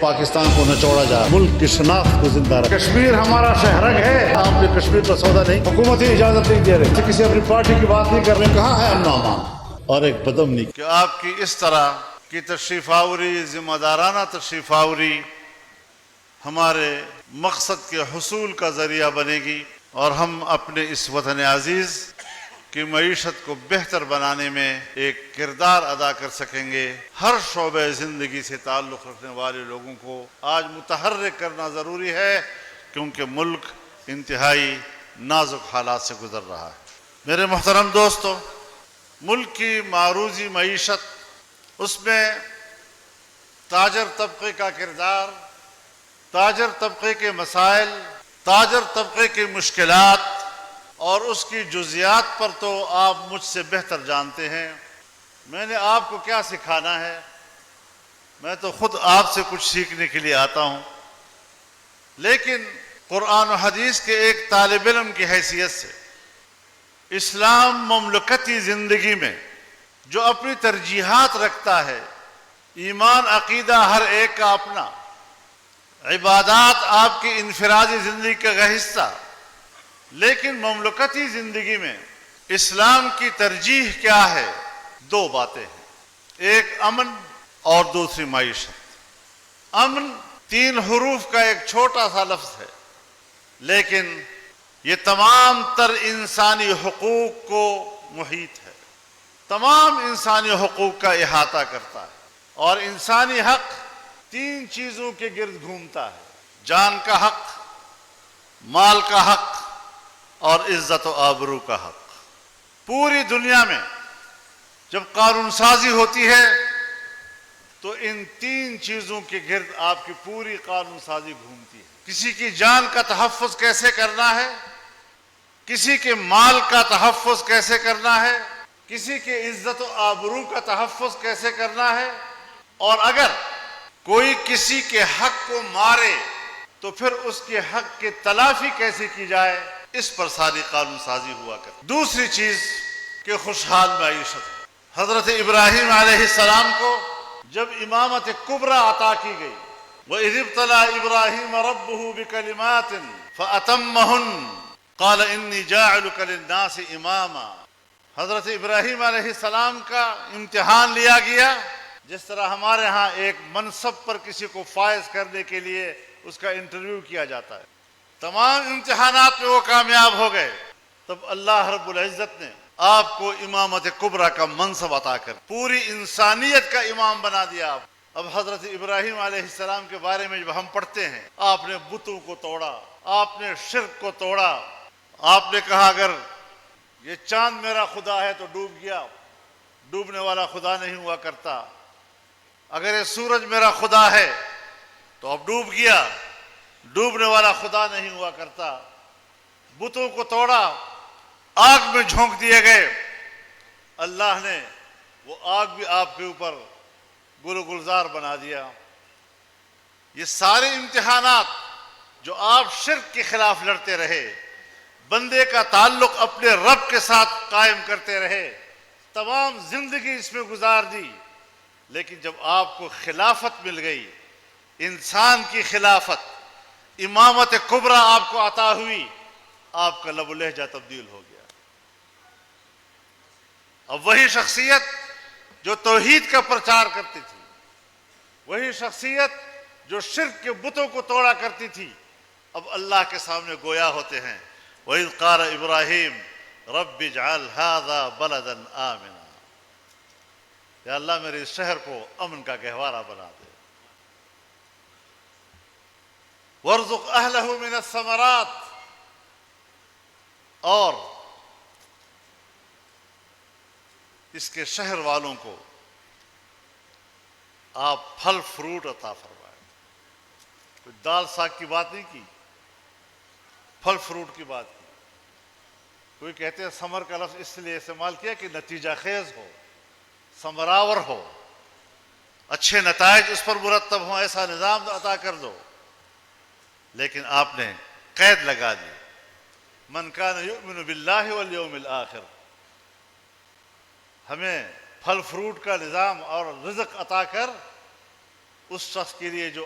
پاکستان کو نچوڑا جا، ملک کی شناخت کو زندہ رکھ۔ کشمیر ہمارا شہرگ ہے، آپ نے کشمیر کا سودا نہیں، حکومت ہی اجازت نہیں دے رہے، کسی اپنی پارٹی کی بات نہیں کر رہے، کہاں ہے امن و امان اور ایک قدم نہیں کہ آپ کی اس طرح کی تشریف آوری، ذمہ دارانہ تشریف آوری ہمارے مقصد کے حصول کا ذریعہ بنے گی اور ہم اپنے اس وطن عزیز کی معیشت کو بہتر بنانے میں ایک کردار ادا کر سکیں گے۔ ہر شعبہ زندگی سے تعلق رکھنے والے لوگوں کو آج متحرک کرنا ضروری ہے، کیونکہ ملک انتہائی نازک حالات سے گزر رہا ہے۔ میرے محترم دوستو، ملک کی معروضی معیشت، اس میں تاجر طبقے کا کردار، تاجر طبقے کے مسائل، تاجر طبقے کی مشکلات اور اس کی جزیات پر تو آپ مجھ سے بہتر جانتے ہیں۔ میں نے آپ کو کیا سکھانا ہے، میں تو خود آپ سے کچھ سیکھنے کے لیے آتا ہوں، لیکن قرآن و حدیث کے ایک طالب علم کی حیثیت سے اسلام مملکتی زندگی میں جو اپنی ترجیحات رکھتا ہے، ایمان عقیدہ ہر ایک کا اپنا، عبادات آپ کی انفرادی زندگی کا حصہ، لیکن مملکتی زندگی میں اسلام کی ترجیح کیا ہے؟ دو باتیں ہیں، ایک امن اور دوسری معیشت۔ امن 3 حروف کا ایک چھوٹا سا لفظ ہے، لیکن یہ تمام تر انسانی حقوق کو محیط ہے، تمام انسانی حقوق کا احاطہ کرتا ہے، اور انسانی حق 3 چیزوں کے گرد گھومتا ہے: جان کا حق، مال کا حق اور عزت و آبرو کا حق۔ پوری دنیا میں جب قانون سازی ہوتی ہے تو ان 3 چیزوں کے گرد آپ کی پوری قانون سازی گھومتی ہے۔ کسی کی جان کا تحفظ کیسے کرنا ہے، کسی کے مال کا تحفظ کیسے کرنا ہے، کسی کے عزت و آبرو کا تحفظ کیسے کرنا ہے، اور اگر کوئی کسی کے حق کو مارے تو پھر اس کے حق کی تلافی کیسے کی جائے، اس پر ساری قانون سازی ہوا کرتی۔ دوسری چیز کہ خوشحال معیشت ہے۔ حضرت ابراہیم علیہ السلام کو جب امامت کبریٰ عطا کی گئی، وَإِذِ ابْتَلَىٰ إِبْرَاهِيمَ رَبُّهُ بِكَلِمَاتٍ فَأَتَمَّهُنَّ قَالَ إِنِّي جَاعِلُكَ لِلنَّاسِ إِمَامًا۔ حضرت ابراہیم علیہ السلام کا امتحان لیا گیا، جس طرح ہمارے ہاں ایک منصب پر کسی کو فائز کرنے کے لیے اس کا انٹرویو کیا جاتا ہے۔ تمام امتحانات میں وہ کامیاب ہو گئے، تب اللہ رب العزت نے آپ کو امامت کبریٰ کا منصب عطا کر پوری انسانیت کا امام بنا دیا۔ اب حضرت ابراہیم علیہ السلام کے بارے میں جب ہم پڑھتے ہیں، آپ نے بتوں کو توڑا، آپ نے شرک کو توڑا، آپ نے کہا اگر یہ چاند میرا خدا ہے تو ڈوب گیا، ڈوبنے والا خدا نہیں ہوا کرتا، اگر یہ سورج میرا خدا ہے تو اب ڈوب گیا، ڈوبنے والا خدا نہیں ہوا کرتا۔ بتوں کو توڑا، آگ میں جھونک دیے گئے، اللہ نے وہ آگ بھی آپ کے اوپر گل و گلزار بنا دیا۔ یہ سارے امتحانات جو آپ شرک کے خلاف لڑتے رہے، بندے کا تعلق اپنے رب کے ساتھ قائم کرتے رہے، تمام زندگی اس میں گزار دی، لیکن جب آپ کو خلافت مل گئی، انسان کی خلافت، امامت کبریٰ آپ کو عطا ہوئی، آپ کا لب و لہجہ تبدیل ہو گیا۔ اب وہی شخصیت جو توحید کا پرچار کرتی تھی، وہی شخصیت جو شرک کے بتوں کو توڑا کرتی تھی، اب اللہ کے سامنے گویا ہوتے ہیں۔ وَإِذْ قَالَ إِبْرَاهِيمُ رَبِّ اجْعَلْ هَذَا بَلَدًا آمِنًا، یا اللہ میرے اس شہر کو امن کا گہوارہ بنا دے۔ وَارْزُقْ أَهْلَهُ مِنَ الثَّمَرَاتِ، اور اس کے شہر والوں کو آپ پھل فروٹ عطا فرمائیں۔ کوئی دال ساگ کی بات نہیں کی، پھل فروٹ کی بات کی۔ کوئی کہتے ہیں ثمر کا لفظ اس لیے استعمال کیا کہ نتیجہ خیز ہو، ثمراور ہو، اچھے نتائج اس پر مرتب ہوں، ایسا نظام عطا کر دو۔ لیکن آپ نے قید لگا دی، من کان یؤمن باللہ والیوم الآخر۔ ہمیں پھل فروٹ کا نظام اور رزق عطا کر، اس شخص کے لیے جو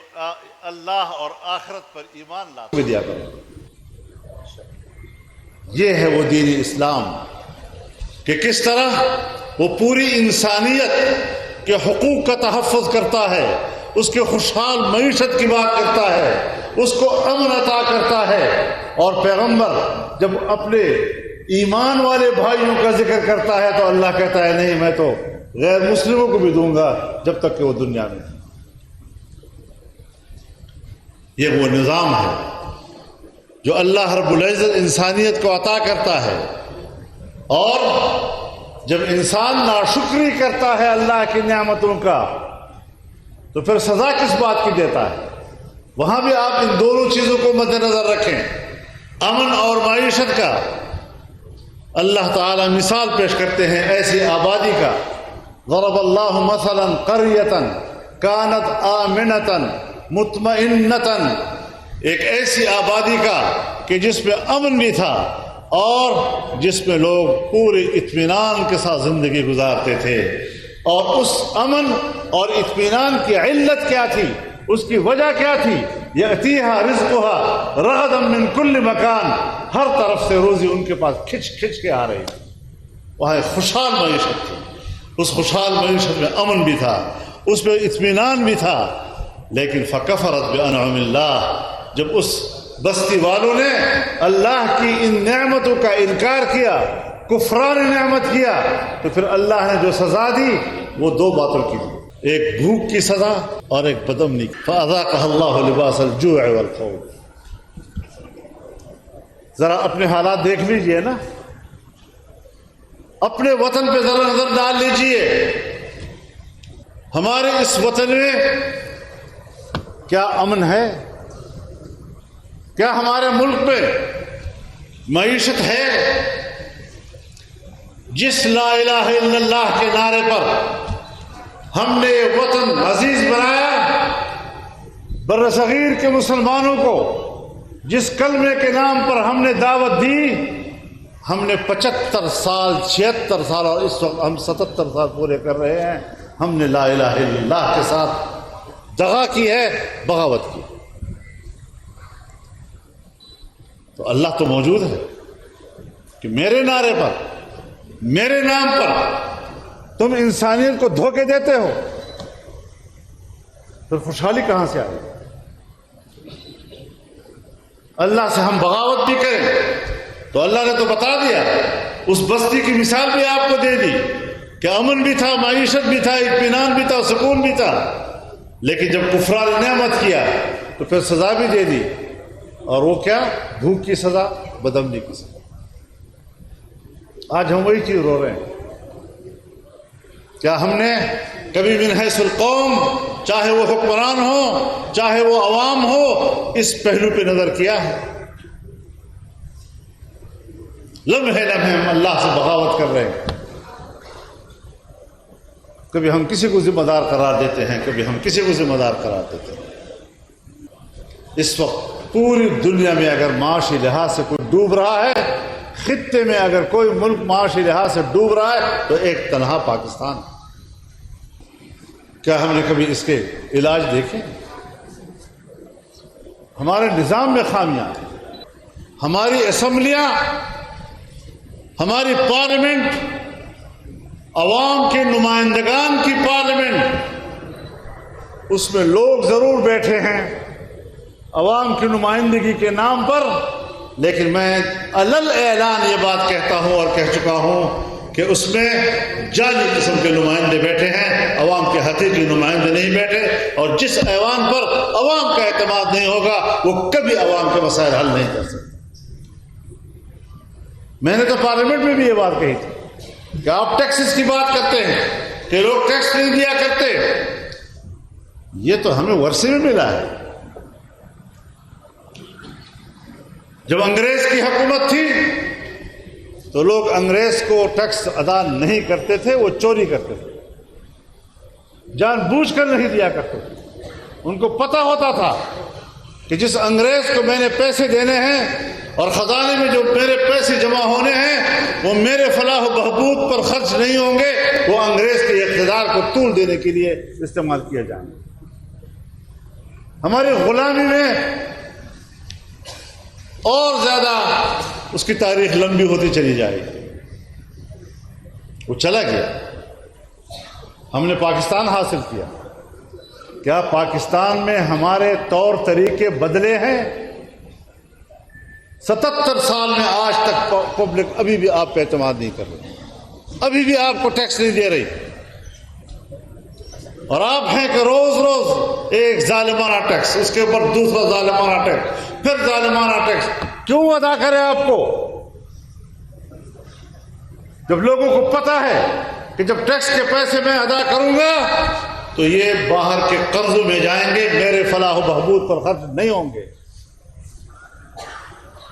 اللہ اور آخرت پر ایمان لاتا بھی دیا کرو. یہ ہے وہ دین اسلام کہ کس طرح وہ پوری انسانیت کے حقوق کا تحفظ کرتا ہے، اس کے خوشحال معیشت کی بات کرتا ہے، اس کو امن عطا کرتا ہے. اور پیغمبر جب اپنے ایمان والے بھائیوں کا ذکر کرتا ہے تو اللہ کہتا ہے نہیں، میں تو غیر مسلموں کو بھی دوں گا جب تک کہ وہ دنیا میں. یہ وہ نظام ہے جو اللہ رب العزت انسانیت کو عطا کرتا ہے. اور جب انسان ناشکری کرتا ہے اللہ کی نعمتوں کا تو پھر سزا کس بات کی دیتا ہے؟ وہاں بھی آپ ان دونوں چیزوں کو مد نظر رکھیں، امن اور معیشت کا. اللہ تعالی مثال پیش کرتے ہیں ایسی آبادی کا. ضرب اللہ مثلا قریۃ کانت آمنۃ مطمئنۃ، ایک ایسی آبادی کا کہ جس میں امن بھی تھا اور جس میں لوگ پورے اطمینان کے ساتھ زندگی گزارتے تھے. اور اس امن اور اطمینان کی علت کیا تھی؟ اس کی وجہ کیا تھی؟ یأتیہا رزقہا رغدا من کل مکان، ہر طرف سے روزی ان کے پاس کھچ کھچ کے آ رہی تھی. وہاں ایک خوشحال معیشت تھی، اس خوشحال معیشت میں امن بھی تھا، اس میں اطمینان بھی تھا. لیکن فکفرت بانعم اللہ، جب اس بستی والوں نے اللہ کی ان نعمتوں کا انکار کیا، کفران نعمت کیا، تو پھر اللہ نے جو سزا دی وہ دو باتوں کی دی، ایک بھوک کی سزا اور ایک بدامنی کی. فأذاقها اللہ لباس الجوع والخوف. ذرا اپنے حالات دیکھ لیجئے نا، اپنے وطن پہ ذرا نظر ڈال لیجئے. ہمارے اس وطن میں کیا امن ہے؟ کیا ہمارے ملک میں معیشت ہے؟ جس لا الہ الا اللہ کے نعرے پر ہم نے یہ وطن عزیز بنایا، بر صغیر کے مسلمانوں کو جس کلمے کے نام پر ہم نے دعوت دی، ہم نے 75 سال 76 سال اور اس وقت ہم 77 سال پورے کر رہے ہیں، ہم نے لا الہ الا اللہ کے ساتھ دغا کی ہے، بغاوت کی. تو اللہ تو موجود ہے کہ میرے نعرے پر، میرے نام پر تم انسانیت کو دھوکے دیتے ہو، پھر خوشحالی کہاں سے آئے؟ اللہ سے ہم بغاوت بھی کریں تو اللہ نے تو بتا دیا، اس بستی کی مثال بھی آپ کو دے دی کہ امن بھی تھا، معیشت بھی تھا، اطمینان بھی تھا، سکون بھی تھا. لیکن جب کفران نعمت کیا تو پھر سزا بھی دے دی. اور وہ کیا؟ بھوک کی سزا، بدامنی کی سزا. آج ہم وہی چیز رو رہے ہیں. کیا ہم نے کبھی من حیث القوم، چاہے وہ حکمران ہو چاہے وہ عوام ہو، اس پہلو پہ نظر کیا ہے؟ لمحے لمحے ہم اللہ سے بغاوت کر رہے ہیں. کبھی ہم کسی کو ذمہ دار قرار دیتے ہیں، کبھی ہم کسی کو ذمہ دار قرار دیتے ہیں. اس وقت پوری دنیا میں اگر معاشی لحاظ سے کوئی ڈوب رہا ہے، خطے میں اگر کوئی ملک معاشی لحاظ سے ڈوب رہا ہے تو ایک تنہا پاکستان. کیا ہم نے کبھی اس کے علاج دیکھے؟ ہمارے نظام میں خامیاں، ہماری اسمبلیاں، ہماری پارلیمنٹ، عوام کے نمائندگان کی پارلیمنٹ، اس میں لوگ ضرور بیٹھے ہیں عوام کی نمائندگی کے نام پر، لیکن میں علل اعلان یہ بات کہتا ہوں اور کہہ چکا ہوں کہ اس میں جعلی قسم کے نمائندے بیٹھے ہیں، عوام کے حقیقی نمائندے نہیں بیٹھے. اور جس ایوان پر عوام کا اعتماد نہیں ہوگا وہ کبھی عوام کے مسائل حل نہیں کر سکتے. میں نے تو پارلیمنٹ میں بھی یہ بات کہی تھی کہ آپ ٹیکسز کی بات کرتے ہیں کہ لوگ ٹیکس نہیں دیا کرتے، یہ تو ہمیں ورثے میں ملا ہے. جب انگریز کی حکومت تھی تو لوگ انگریز کو ٹیکس ادا نہیں کرتے تھے، وہ چوری کرتے تھے، جان بوجھ کر نہیں دیا کرتے تھے. ان کو پتہ ہوتا تھا کہ جس انگریز کو میں نے پیسے دینے ہیں اور خزانے میں جو میرے پیسے جمع ہونے ہیں وہ میرے فلاح و بہبود پر خرچ نہیں ہوں گے، وہ انگریز کے اقتدار کو طول دینے کے لیے استعمال کیا جائیں گے. ہماری غلامی میں اور زیادہ اس کی تاریخ لمبی ہوتی چلی جائے گی. وہ چلا گیا. ہم نے پاکستان حاصل کیا. کیا پاکستان میں ہمارے طور طریقے بدلے ہیں؟ 77 سال میں آج تک پبلک ابھی بھی آپ پہ اعتماد نہیں کر رہی, ابھی بھی آپ کو ٹیکس نہیں دے رہی, اور آپ ہیں کہ روز روز ایک ظالمانہ ٹیکس, اس کے اوپر دوسرا ظالمانہ ٹیکس, پھر ظالمانہ ٹیکس. کیوں ادا کرے آپ کو؟ جب لوگوں کو پتا ہے کہ جب ٹیکس کے پیسے میں ادا کروں گا تو یہ باہر کے قرضوں میں جائیں گے, میرے فلاح و بہبود پر خرچ نہیں ہوں گے,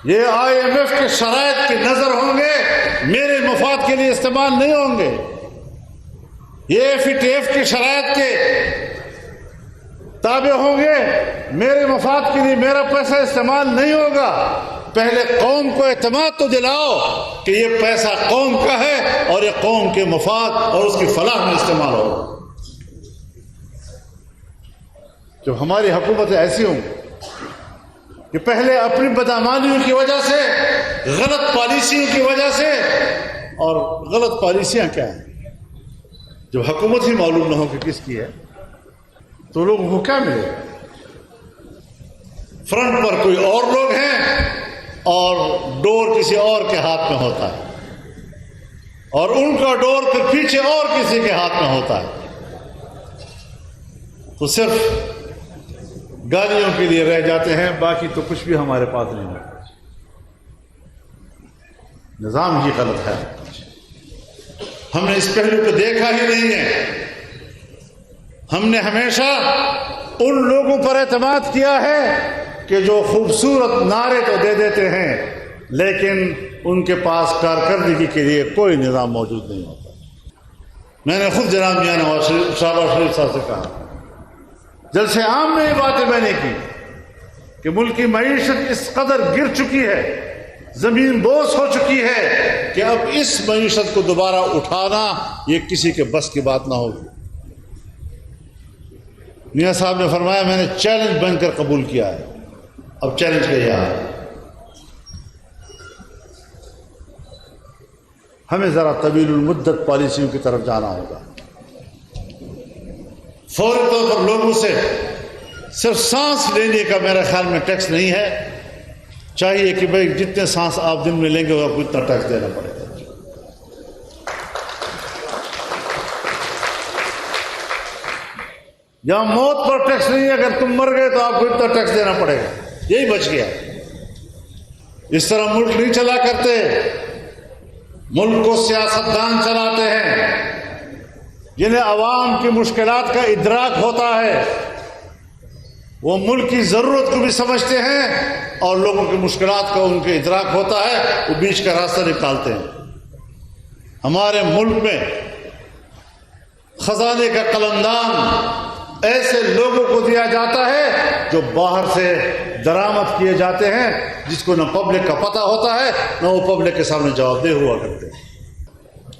یہ IMF کے شرائط کی نظر ہوں گے, میرے مفاد کے لیے استعمال نہیں ہوں گے, یہ FATF کی شرائط کے تابع ہوں گے, میرے مفاد کے لیے میرا پیسہ استعمال نہیں ہوگا. پہلے قوم کو اعتماد تو دلاؤ کہ یہ پیسہ قوم کا ہے اور یہ قوم کے مفاد اور اس کی فلاح میں استعمال ہوگا. جب ہماری حکومتیں ایسی ہوں کہ پہلے اپنی بدعمالیوں کی وجہ سے, غلط پالیسیوں کی وجہ سے, اور غلط پالیسیاں کیا ہیں, جب حکومت ہی معلوم نہ ہو کہ کس کی ہے تو لوگوں کو کیا ملے گا؟ فرنٹ پر کوئی اور لوگ ہیں اور ڈور کسی اور کے ہاتھ میں ہوتا ہے, اور ان کا ڈور پھر پیچھے اور کسی کے ہاتھ میں ہوتا ہے, تو صرف گالیوں کے لیے رہ جاتے ہیں, باقی تو کچھ بھی ہمارے پاس نہیں ہوتا. نظام ہی غلط ہے. ہم نے اس پہلو کو دیکھا ہی نہیں ہے. ہم نے ہمیشہ ان لوگوں پر اعتماد کیا ہے کہ جو خوبصورت نعرے تو دے دیتے ہیں لیکن ان کے پاس کارکردگی کے لیے کوئی نظام موجود نہیں ہوتا. میں نے خود جناب میاں نواز شہباز شریف صاحب سے کہا, جلسے عام میں یہ باتیں میں نے کی کہ ملک کی معیشت اس قدر گر چکی ہے, زمین بوس ہو چکی ہے کہ اب اس معیشت کو دوبارہ اٹھانا یہ کسی کے بس کی بات نہ ہوگی. میاں صاحب نے فرمایا میں نے چیلنج بن کر قبول کیا ہے, اب چیلنج کا یہ ہے, ہمیں ذرا طویل المدت پالیسیوں کی طرف جانا ہوگا. فوری طور پر لوگوں سے صرف سانس لینے کا میرے خیال میں ٹیکس نہیں ہے. چاہیے کہ بھائی جتنے سانس آپ دن میں لیں گے آپ کو اتنا ٹیکس دینا پڑے گا. جہاں موت پر ٹیکس نہیں ہے, اگر تم مر گئے تو آپ کو اتنا ٹیکس دینا پڑے گا. یہی بچ گیا. اس طرح ملک نہیں چلا کرتے. ملک کو سیاستدان چلاتے ہیں جنہیں عوام کی مشکلات کا ادراک ہوتا ہے. وہ ملک کی ضرورت کو بھی سمجھتے ہیں اور لوگوں کی مشکلات کا ان کے ادراک ہوتا ہے, وہ بیچ کا راستہ نکالتے ہیں. ہمارے ملک میں خزانے کا قلمدان ایسے لوگوں کو دیا جاتا ہے جو باہر سے درآمد کیے جاتے ہیں, جس کو نہ پبلک کا پتہ ہوتا ہے نہ وہ پبلک کے سامنے جواب دہ ہوا کرتے ہیں.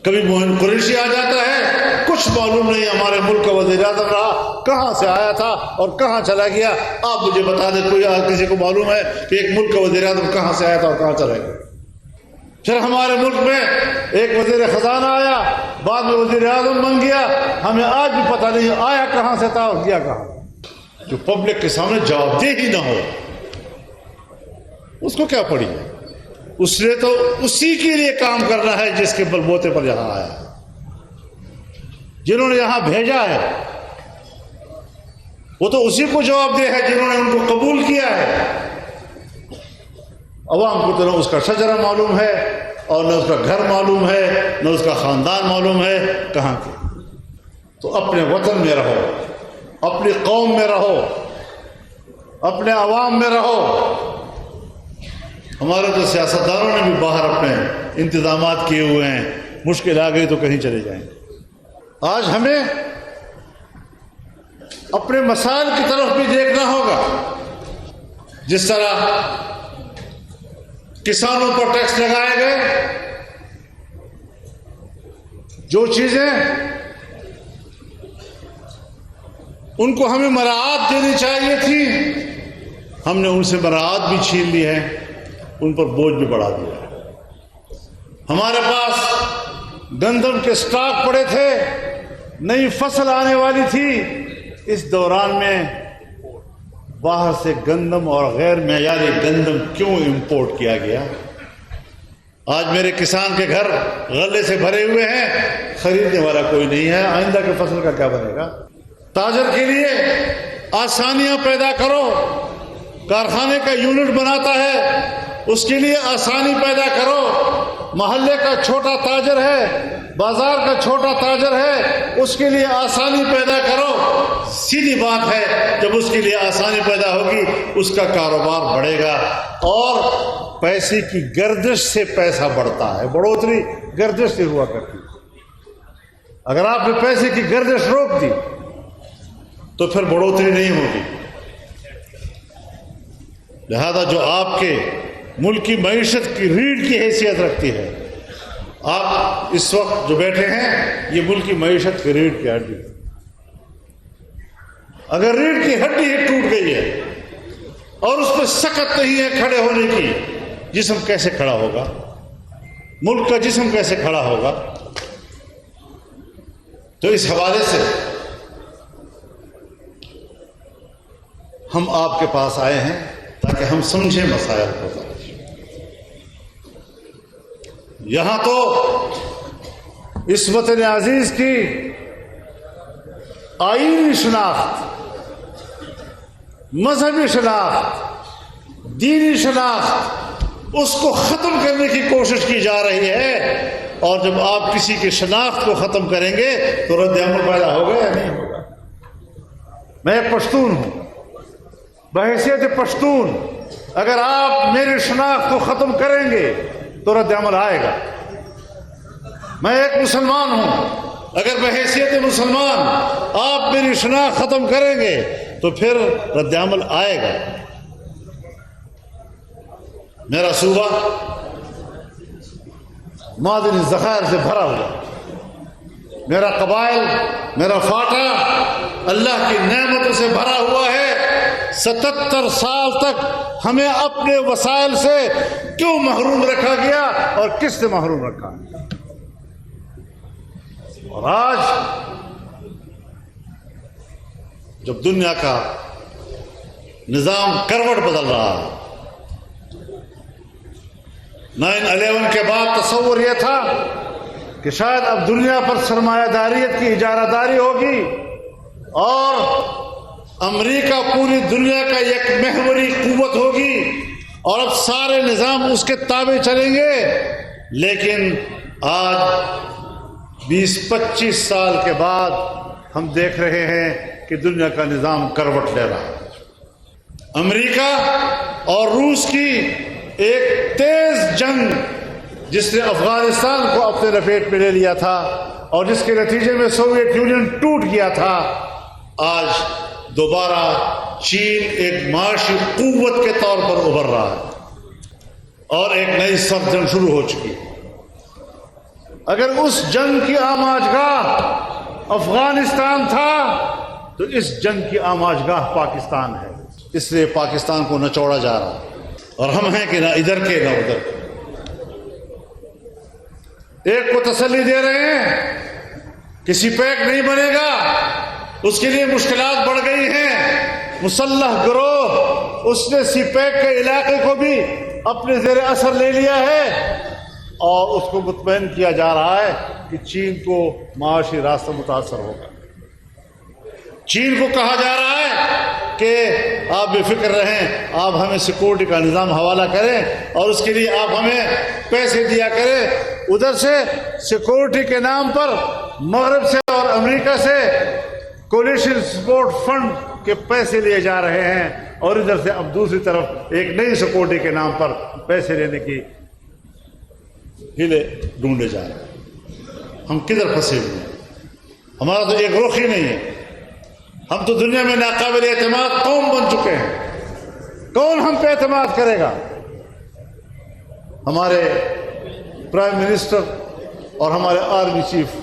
کبھی موہن قریشی آ جاتا ہے, کچھ معلوم نہیں ہمارے ملک کا وزیر اعظم رہا, کہاں سے آیا تھا اور کہاں چلا گیا. آپ مجھے بتا دیں, کوئی کسی کو معلوم ہے کہ ایک ملک کا وزیر اعظم کہاں سے آیا تھا اور کہاں چلا گیا؟ پھر ہمارے ملک میں ایک وزیر خزانہ آیا, بعد میں وزیر اعظم بن گیا, ہمیں آج بھی پتہ نہیں آیا کہاں سے تھا اور گیا کہاں. جو پبلک کے سامنے جواب دہ ہی نہ ہو اس کو کیا پڑی ہے؟ اس نے تو اسی کے لیے کام کرنا ہے جس کے بلبوتے پر یہاں آیا, جنہوں نے یہاں بھیجا ہے. وہ تو اسی کو جواب دہ ہے جنہوں نے ان کو قبول کیا ہے. عوام کو تو نہ اس کا شجرہ معلوم ہے اور نہ اس کا گھر معلوم ہے, نہ اس کا خاندان معلوم ہے کہاں کے. تو اپنے وطن میں رہو, اپنی قوم میں رہو, اپنے عوام میں رہو. ہمارے تو سیاستدانوں نے بھی باہر اپنے انتظامات کیے ہوئے ہیں, مشکل آ گئی تو کہیں چلے جائیں. آج ہمیں اپنے مسائل کی طرف بھی دیکھنا ہوگا. جس طرح کسانوں پر ٹیکس لگائے گئے, جو چیزیں ان کو ہمیں مراعات دینی چاہیے تھی، ہم نے ان سے مراعات بھی چھین لی ہے، ان پر بوجھ بھی بڑھا دیا ہے۔ ہمارے پاس گندم کے سٹاک پڑے تھے، نئی فصل آنے والی تھی، اس دوران میں باہر سے گندم اور غیر معیاری گندم کیوں امپورٹ کیا گیا؟ آج میرے کسان کے گھر غلے سے بھرے ہوئے ہیں، خریدنے والا کوئی نہیں ہے، آئندہ کی فصل کا کیا بنے گا؟ تاجر کے لیے آسانیاں پیدا کرو، کارخانے کا یونٹ بناتا ہے اس کے لیے آسانی پیدا کرو، محلے کا چھوٹا تاجر ہے، بازار کا چھوٹا تاجر ہے، اس کے لیے آسانی پیدا کرو۔ سیدھی بات ہے، جب اس کے لیے آسانی پیدا ہوگی اس کا کاروبار بڑھے گا، اور پیسے کی گردش سے پیسہ بڑھتا ہے، بڑھوتری گردش سے ہوا کرتی ہے۔ اگر آپ نے پیسے کی گردش روک دی تو پھر بڑھوتری نہیں ہوگی۔ لہذا جو آپ کے ملک کی معیشت کی ریڑھ کی حیثیت رکھتی ہے، آپ اس وقت جو بیٹھے ہیں یہ ملک کی معیشت کی ریڑھ کی ہڈی ہے۔ اگر ریڑھ کی ہڈی ہی ٹوٹ گئی ہے اور اس پہ سکت نہیں ہے کھڑے ہونے کی، جسم کیسے کھڑا ہوگا؟ ملک کا جسم کیسے کھڑا ہوگا؟ تو اس حوالے سے ہم آپ کے پاس آئے ہیں تاکہ ہم سمجھیں مسائل کو۔ یہاں تو اس وطن عزیز کی آئینی شناخت، مذہبی شناخت، دینی شناخت، اس کو ختم کرنے کی کوشش کی جا رہی ہے، اور جب آپ کسی کی شناخت کو ختم کریں گے تو رد عمل پیدا ہوگا یا نہیں ہوگا؟ میں ایک پشتون ہوں، بحیثیت پشتون اگر آپ میری شناخت کو ختم کریں گے تو رد عمل آئے گا۔ میں ایک مسلمان ہوں، اگر بحیثیت مسلمان آپ میری شناخت ختم کریں گے تو پھر رد عمل آئے گا۔ میرا صوبہ معدنی ذخائر سے بھرا ہوا، میرا قبائل، میرا فاٹا اللہ کی نعمتوں سے بھرا ہوا ہے۔ 77 سال تک ہمیں اپنے وسائل سے کیوں محروم رکھا گیا اور کس سے محروم رکھا؟ اور آج جب دنیا کا نظام کروٹ بدل رہا ہے، 9/11 کے بعد تصور یہ تھا کہ شاید اب دنیا پر سرمایہ داریت کی اجارہ داری ہوگی اور امریکہ پوری دنیا کا ایک محوری قوت ہوگی اور اب سارے نظام اس کے تابع چلیں گے۔ لیکن آج 20-25 سال کے بعد ہم دیکھ رہے ہیں کہ دنیا کا نظام کروٹ لے رہا ہے۔ امریکہ اور روس کی ایک تیز جنگ جس نے افغانستان کو اپنے لپیٹ میں لے لیا تھا اور جس کے نتیجے میں سوویت یونین ٹوٹ گیا تھا، آج دوبارہ چین ایک معاشی قوت کے طور پر ابھر رہا ہے اور ایک نئی سرد جنگ شروع ہو چکی ہے۔ اگر اس جنگ کی آماجگاہ افغانستان تھا تو اس جنگ کی آماجگاہ پاکستان ہے، اس لیے پاکستان کو نچوڑا جا رہا ہے، اور ہم ہیں کہ نہ ادھر کے نہ ادھر کے۔ ایک کو تسلی دے رہے ہیں کسی پیک نہیں بنے گا، اس کے لیے مشکلات بڑھ گئی ہیں، مسلح گروہ اس نے سی پیک کے علاقے کو بھی اپنے زیر اثر لے لیا ہے اور اس کو مطمئن کیا جا رہا ہے کہ چین کو معاشی راستہ متاثر ہوگا۔ چین کو کہا جا رہا ہے کہ آپ بے فکر رہیں، آپ ہمیں سیکورٹی کا نظام حوالہ کریں اور اس کے لیے آپ ہمیں پیسے دیا کریں۔ ادھر سے سیکورٹی کے نام پر مغرب سے اور امریکہ سے کولیشن سپورٹ فنڈ کے پیسے لیے جا رہے ہیں، اور ادھر سے اب دوسری طرف ایک نئی سیکورٹی کے نام پر پیسے لینے کی ہیلے ڈھونڈے جا رہے ہیں۔ ہم کدھر پھنسے ہوئے ہیں؟ ہمارا تو ایک رخ ہی نہیں ہے۔ ہم تو دنیا میں ناقابل اعتماد قوم بن چکے ہیں، کون ہم پہ اعتماد کرے گا؟ ہمارے پرائم منسٹر اور ہمارے آرمی چیف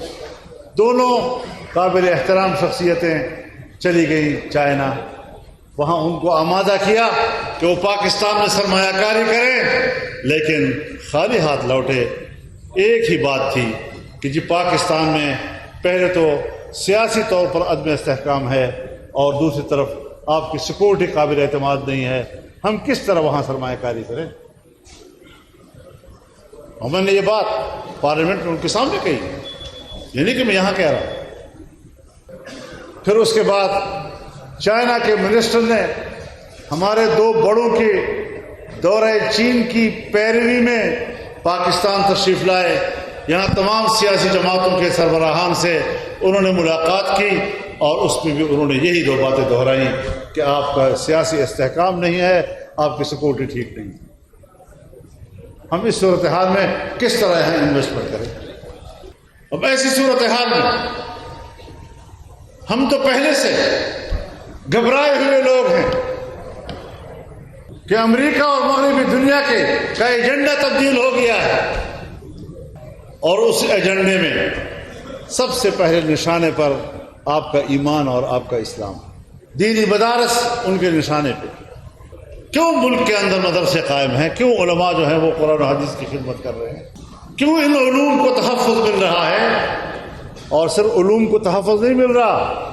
دونوں قابل احترام شخصیتیں، چلی گئی چائنا، وہاں ان کو آمادہ کیا کہ وہ پاکستان میں سرمایہ کاری کریں، لیکن خالی ہاتھ لوٹے۔ ایک ہی بات تھی کہ جی پاکستان میں پہلے تو سیاسی طور پر عدم استحکام ہے اور دوسری طرف آپ کی سیکورٹی قابل اعتماد نہیں ہے، ہم کس طرح وہاں سرمایہ کاری کریں؟ اور میں نے یہ بات پارلیمنٹ میں ان کے سامنے کہی، یہ نہیں کہ میں یہاں کہہ رہا ہوں۔ پھر اس کے بعد چائنا کے منسٹر نے ہمارے دو بڑوں کے دورہ چین کی پیروی میں پاکستان تشریف لائے، یہاں تمام سیاسی جماعتوں کے سربراہان سے انہوں نے ملاقات کی اور اس میں بھی انہوں نے یہی دو باتیں دہرائیں کہ آپ کا سیاسی استحکام نہیں ہے، آپ کی سیکورٹی ٹھیک نہیں ہے۔ ہم اس صورتحال میں کس طرح یہاں انویسٹمنٹ کریں؟ اب ایسی صورتحال میں ہم تو پہلے سے گھبرائے ہوئے لوگ ہیں کہ امریکہ اور مغربی دنیا کا ایجنڈا تبدیل ہو گیا ہے، اور اس ایجنڈے میں سب سے پہلے نشانے پر آپ کا ایمان اور آپ کا اسلام، دینی مدارس ان کے نشانے پہ۔ کیوں ملک کے اندر مدرسے قائم ہیں؟ کیوں علماء جو ہیں وہ قرآن و حدیث کی خدمت کر رہے ہیں؟ کیوں ان علوم کو تحفظ مل رہا ہے؟ اور صرف علوم کو تحفظ نہیں مل رہا،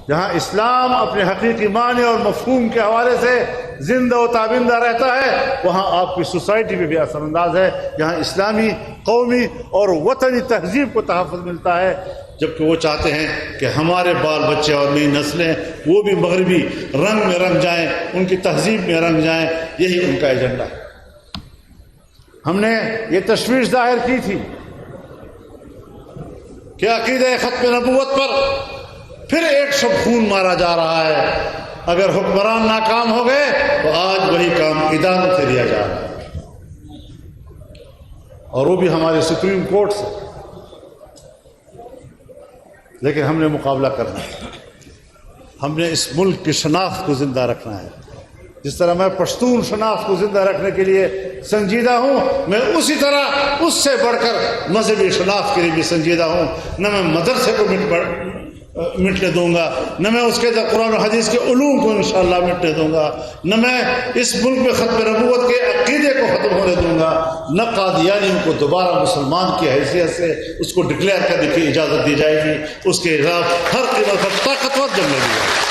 جہاں اسلام اپنے حقیقی معنی اور مفہوم کے حوالے سے زندہ و تابندہ رہتا ہے، وہاں آپ کی سوسائٹی میں بھی اثر انداز ہے، جہاں اسلامی، قومی اور وطنی تہذیب کو تحفظ ملتا ہے، جبکہ وہ چاہتے ہیں کہ ہمارے بال بچے اور نئی نسلیں وہ بھی مغربی رنگ میں رنگ جائیں، ان کی تہذیب میں رنگ جائیں، یہی ان کا ایجنڈا ہے۔ ہم نے یہ تشویش ظاہر کی تھی کہ عقیدہ ختم نبوت پر پھر ایک شب خون مارا جا رہا ہے، اگر حکمران ناکام ہو گئے تو آج وہی کام اداروں سے لیا جا رہا ہے، اور وہ بھی ہمارے سپریم کورٹ سے۔ لیکن ہم نے مقابلہ کرنا ہے، ہم نے اس ملک کی شناخت کو زندہ رکھنا ہے۔ جس طرح میں پشتون شناخت کو زندہ رکھنے کے لیے سنجیدہ ہوں، میں اسی طرح اس سے بڑھ کر مذہبی شناخت کے لیے بھی سنجیدہ ہوں۔ نہ میں مدرسے کو مٹنے دوں گا، نہ میں اس کے قرآن و حدیث کے علوم کو انشاءاللہ مٹنے دوں گا، نہ میں اس ملک میں ختم نبوت کے عقیدے کو ختم ہونے دوں گا، نہ قادیانیوں کو دوبارہ مسلمان کی حیثیت سے اس کو ڈکلیئر کرنے کی اجازت دی جائے گی۔ اس کے خلاف ہر قیمت پر طاقتور جنگ لڑی جائے گی۔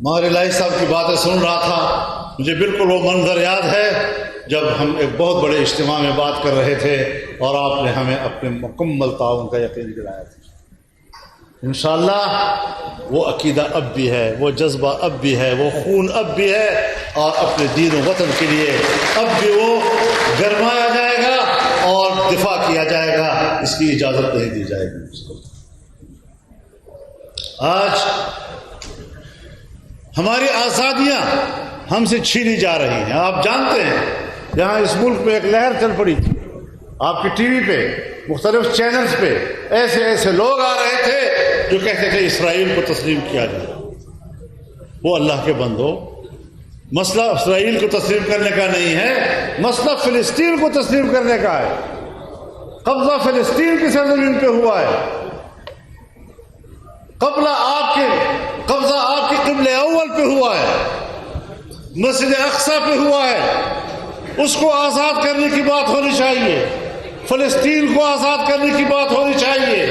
ہمارے لائی صاحب کی باتیں سن رہا تھا، مجھے بالکل وہ منظر یاد ہے جب ہم ایک بہت بڑے اجتماع میں بات کر رہے تھے اور آپ نے ہمیں اپنے مکمل تعاون کا یقین دلایا تھا۔ انشاءاللہ وہ عقیدہ اب بھی ہے، وہ جذبہ اب بھی ہے، وہ خون اب بھی ہے، اور اپنے دین و وطن کے لیے اب بھی وہ گرمایا جائے گا اور دفاع کیا جائے گا، اس کی اجازت نہیں دی جائے گی اس کو۔ آج ہماری آزادیاں ہم سے چھینی جا رہی ہیں۔ آپ جانتے ہیں یہاں اس ملک میں ایک لہر چل پڑی تھی، آپ کی ٹی وی پہ مختلف چینلز پہ ایسے ایسے لوگ آ رہے تھے جو کہتے تھے اسرائیل کو تسلیم کیا جائے۔ وہ اللہ کے بندو، مسئلہ اسرائیل کو تسلیم کرنے کا نہیں ہے، مسئلہ فلسطین کو تسلیم کرنے کا ہے۔ قبضہ فلسطین کی سرزمین پہ ہوا ہے، قبضہ آپ کے قبلہ اول پہ ہوا ہے، مسجد اقصی پہ ہوا ہے۔ اس کو آزاد کرنے کی بات ہونی چاہیے، فلسطین کو آزاد کرنے کی بات ہونی چاہیے۔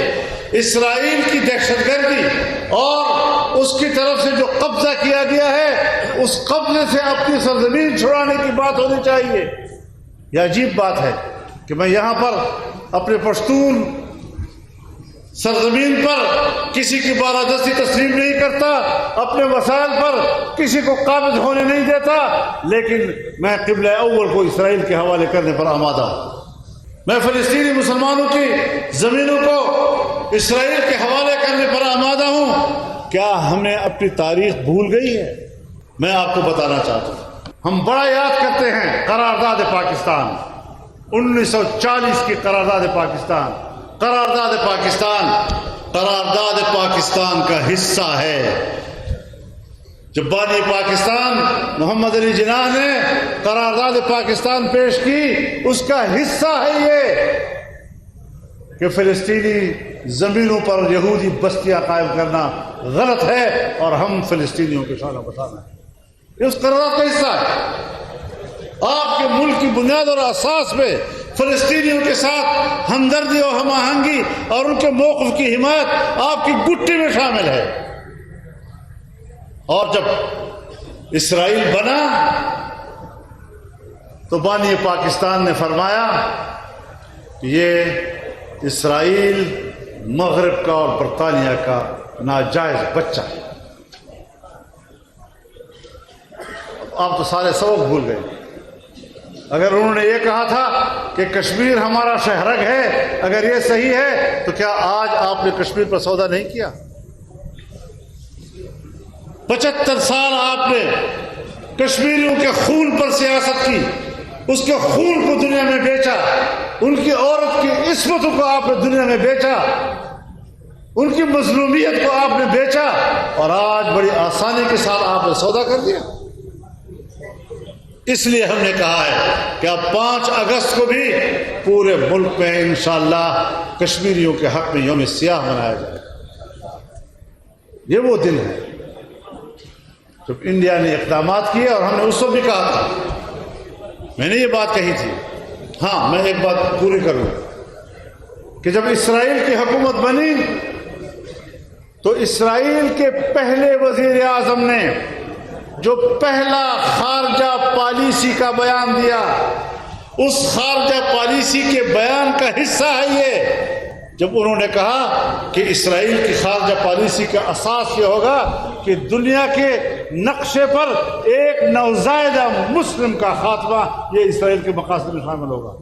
اسرائیل کی دہشت گردی اور اس کی طرف سے جو قبضہ کیا گیا ہے، اس قبضے سے اپنی سرزمین چھڑانے کی بات ہونی چاہیے۔ یہ عجیب بات ہے کہ میں یہاں پر اپنے پشتون سرزمین پر کسی کی بالادستی تسلیم نہیں کرتا، اپنے وسائل پر کسی کو قابض ہونے نہیں دیتا، لیکن میں قبلہ اول کو اسرائیل کے حوالے کرنے پر آمادہ ہوں۔ میں فلسطینی مسلمانوں کی زمینوں کو اسرائیل کے حوالے کرنے پر آمادہ ہوں۔ کیا ہمیں اپنی تاریخ بھول گئی ہے؟ میں آپ کو بتانا چاہتا ہوں، ہم بڑا یاد کرتے ہیں قرارداد پاکستان، 1940 کی قرارداد پاکستان، قرارداد پاکستان کا حصہ ہے. جب بانی پاکستان محمد علی جناح نے قرارداد پاکستان پیش کی، اس کا حصہ ہے یہ کہ فلسطینی زمینوں پر یہودی بستیاں قائم کرنا غلط ہے اور ہم فلسطینیوں کے شانہ بشانہ ہیں. یہ اس قرارداد کا حصہ ہے. آپ کے ملک کی بنیاد اور اساس پہ فلسطینیوں کے ساتھ ہمدردی اور ہم آہنگی اور ان کے موقف کی حمایت آپ کی گٹی میں شامل ہے. اور جب اسرائیل بنا تو بانی پاکستان نے فرمایا کہ یہ اسرائیل مغرب کا اور برطانیہ کا ناجائز بچہ ہے. آپ تو سارے سبق بھول گئے. اگر انہوں نے یہ کہا تھا کہ کشمیر ہمارا شہرگ ہے، اگر یہ صحیح ہے تو کیا آج آپ نے کشمیر پر سودا نہیں کیا؟ 75 سال آپ نے کشمیریوں کے خون پر سیاست کی، اس کے خون کو دنیا میں بیچا، ان کی عورت کی عصمتوں کو آپ نے دنیا میں بیچا، ان کی مظلومیت کو آپ نے بیچا، اور آج بڑی آسانی کے ساتھ آپ نے سودا کر دیا. اس لیے ہم نے کہا ہے کہ اب 5 اگست کو بھی پورے ملک میں انشاءاللہ کشمیریوں کے حق میں یوم سیاہ منایا جائے. یہ وہ دن ہے جب انڈیا نے اقدامات کیے، اور ہم نے اس وقت بھی کہا تھا، میں نے یہ بات کہی تھی. ہاں، میں ایک بات پوری کروں کہ جب اسرائیل کی حکومت بنی تو اسرائیل کے پہلے وزیر اعظم نے جو پہلا خارجہ پالیسی کا بیان دیا، اس خارجہ پالیسی کے بیان کا حصہ ہے یہ، جب انہوں نے کہا کہ اسرائیل کی خارجہ پالیسی کا اساس یہ ہوگا کہ دنیا کے نقشے پر ایک نوزائیدہ مسلم کا خاتمہ یہ اسرائیل کے مقاصد میں شامل ہوگا.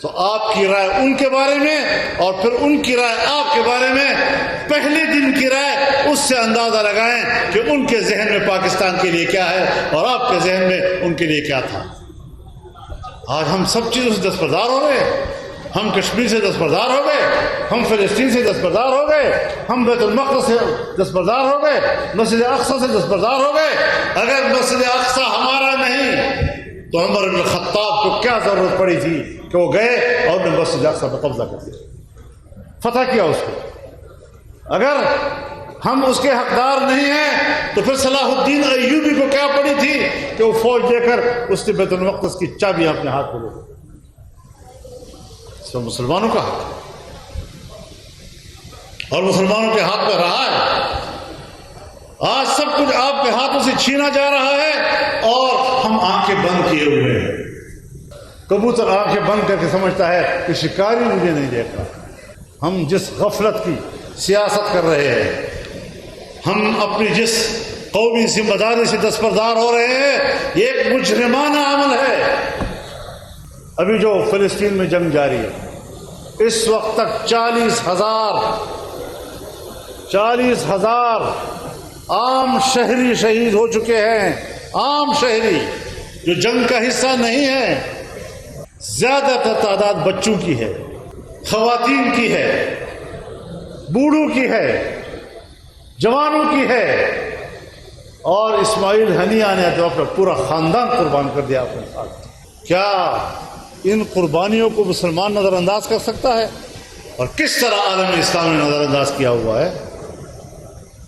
تو آپ کی رائے ان کے بارے میں اور پھر ان کی رائے آپ کے بارے میں، پہلے دن کی رائے اس سے اندازہ لگائیں کہ ان کے ذہن میں پاکستان کے لیے کیا ہے اور آپ کے ذہن میں ان کے لیے کیا تھا. آج ہم سب چیزوں سے دستبردار ہو رہے ہیں. ہم کشمیر سے دستبردار ہو گئے، ہم فلسطین سے دستبردار ہو گئے، ہم بیت المقدس سے دستبردار ہو گئے، مسجد اقصی سے دستبردار ہو گئے. اگر مسجد اقصی ہمارا نہیں تو عمر بن الخطاب کو کیا ضرورت پڑی تھی کہ وہ گئے اور انہوں نے مسجد اقصی پہ قبضہ کر دیا، فتح کیا اس کو. اگر ہم اس کے حقدار نہیں ہیں تو پھر صلاح الدین ایوبی کو کیا پڑی تھی کہ وہ فوج دے کر اس نے بیت المقدس کی چابیاں اپنے ہاتھ میں لے لی. سب مسلمانوں کا حق اور مسلمانوں کے ہاتھ میں رہا ہے. آج سب کچھ آپ کے ہاتھوں سے چھینا جا رہا ہے اور ہم آنکھیں بند کیے ہوئے ہیں. کبوتر آنکھیں بند کر کے سمجھتا ہے کہ شکاری مجھے نہیں دیکھ رہا. ہم جس غفلت کی سیاست کر رہے ہیں، ہم اپنی جس قومی ذمہ داری سے دستبردار ہو رہے ہیں، یہ ایک مجرمانہ عمل ہے. ابھی جو فلسطین میں جنگ جاری ہے، اس وقت تک 40,000 عام شہری شہید ہو چکے ہیں. عام شہری جو جنگ کا حصہ نہیں ہے. زیادہ تر تعداد بچوں کی ہے، خواتین کی ہے، بوڑھوں کی ہے، جوانوں کی ہے. اور اسماعیل ہنیہ نے تو اپنا پورا خاندان قربان کر دیا اپنے ساتھ. کیا ان قربانیوں کو مسلمان نظر انداز کر سکتا ہے؟ اور کس طرح عالم اسلام نے نظر انداز کیا ہوا ہے؟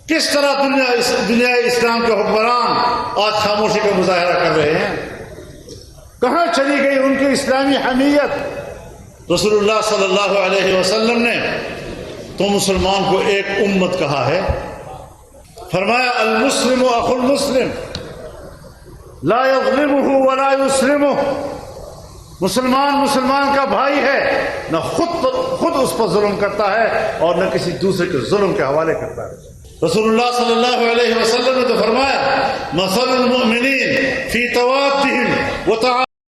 کس طرح دنیا اسلام کے حکمران آج خاموشی کا مظاہرہ کر رہے ہیں؟ کہاں چلی گئی ان کی اسلامی حمیت؟ رسول اللہ صلی اللہ علیہ وسلم نے تو مسلمان کو ایک امت کہا ہے. فرمایا المسلم اخو المسلم لا یظلمہ ولا یسلمہ. مسلمان کا بھائی ہے، نہ خود اس پر ظلم کرتا ہے اور نہ کسی دوسرے کے ظلم کے حوالے کرتا ہے. رسول اللہ صلی اللہ علیہ وسلم نے تو فرمایا مثل المؤمنین فی توادہم و